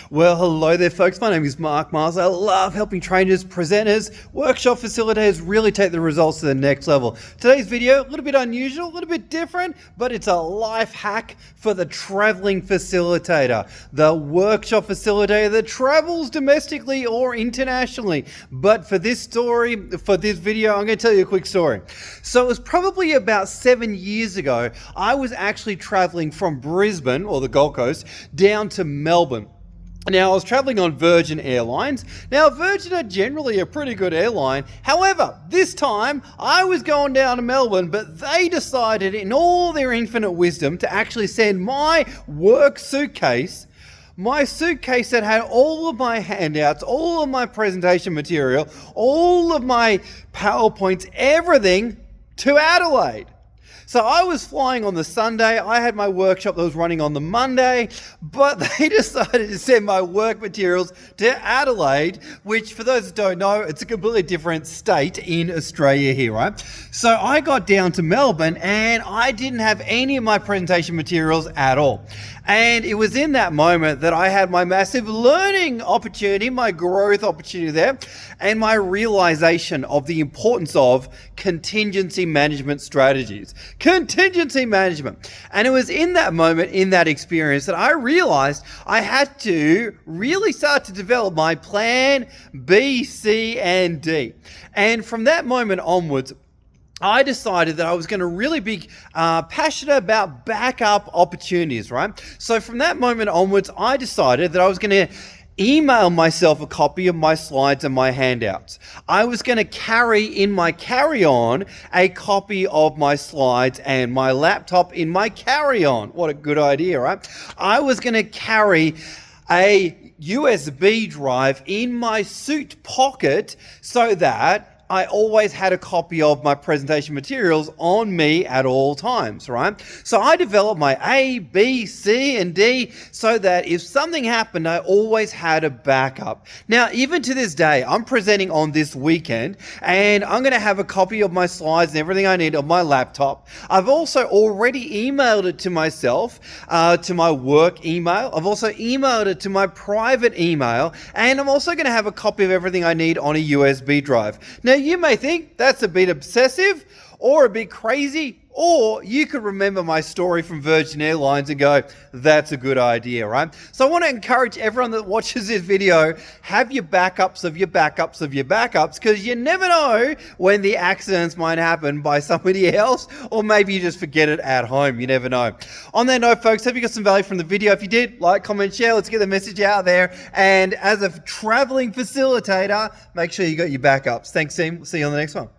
Well, hello there folks, my name is Mark Miles. I love helping trainers, presenters, workshop facilitators really take the results to the next level. Today's video, a little bit unusual, a little bit different, but it's a life hack for the traveling facilitator, the workshop facilitator that travels domestically or internationally. But for this video, I'm going to tell you a quick story. So it was probably about 7 years ago, I was actually traveling from Brisbane, or the Gold Coast, down to Melbourne. Now, I was traveling on Virgin Airlines. Now, Virgin are generally a pretty good airline. However, this time I was going down to Melbourne, but they decided in all their infinite wisdom to actually send my work suitcase, my suitcase that had all of my handouts, all of my presentation material, all of my PowerPoints, everything to Adelaide. So I was flying on the Sunday, I had my workshop that was running on the Monday, but they decided to send my work materials to Adelaide, which for those that don't know, it's a completely different state in Australia here, right? So I got down to Melbourne and I didn't have any of my presentation materials at all. And it was in that moment that I had my massive learning opportunity, my growth opportunity there, and my realization of the importance of contingency management strategies. Contingency management. And it was in that moment, in that experience, that I realized I had to really start to develop my plan B, C, and D. And from that moment onwards, I decided that I was going to really be passionate about backup opportunities, right? So from that moment onwards, I decided that I was going to email myself a copy of my slides and my handouts. I was going to carry in my carry-on a copy of my slides and my laptop in my carry-on. What a good idea, right? I was going to carry a USB drive in my suit pocket so that I always had a copy of my presentation materials on me at all times, right? So I developed my A, B, C, and D so that if something happened, I always had a backup. Now, even to this day, I'm presenting on this weekend and I'm going to have a copy of my slides and everything I need on my laptop. I've also already emailed it to myself, to my work email. I've also emailed it to my private email, and I'm also going to have a copy of everything I need on a USB drive. Now, you may think that's a bit obsessive or a bit crazy, or you could remember my story from Virgin Airlines and go, that's a good idea, right? So I want to encourage everyone that watches this video, have your backups of your backups of your backups, because you never know when the accidents might happen by somebody else, or maybe you just forget it at home. You never know. On that note, folks, hope you got some value from the video. If you did, like, comment, share. Let's get the message out there. And as a traveling facilitator, make sure you got your backups. Thanks, team. We'll see you on the next one.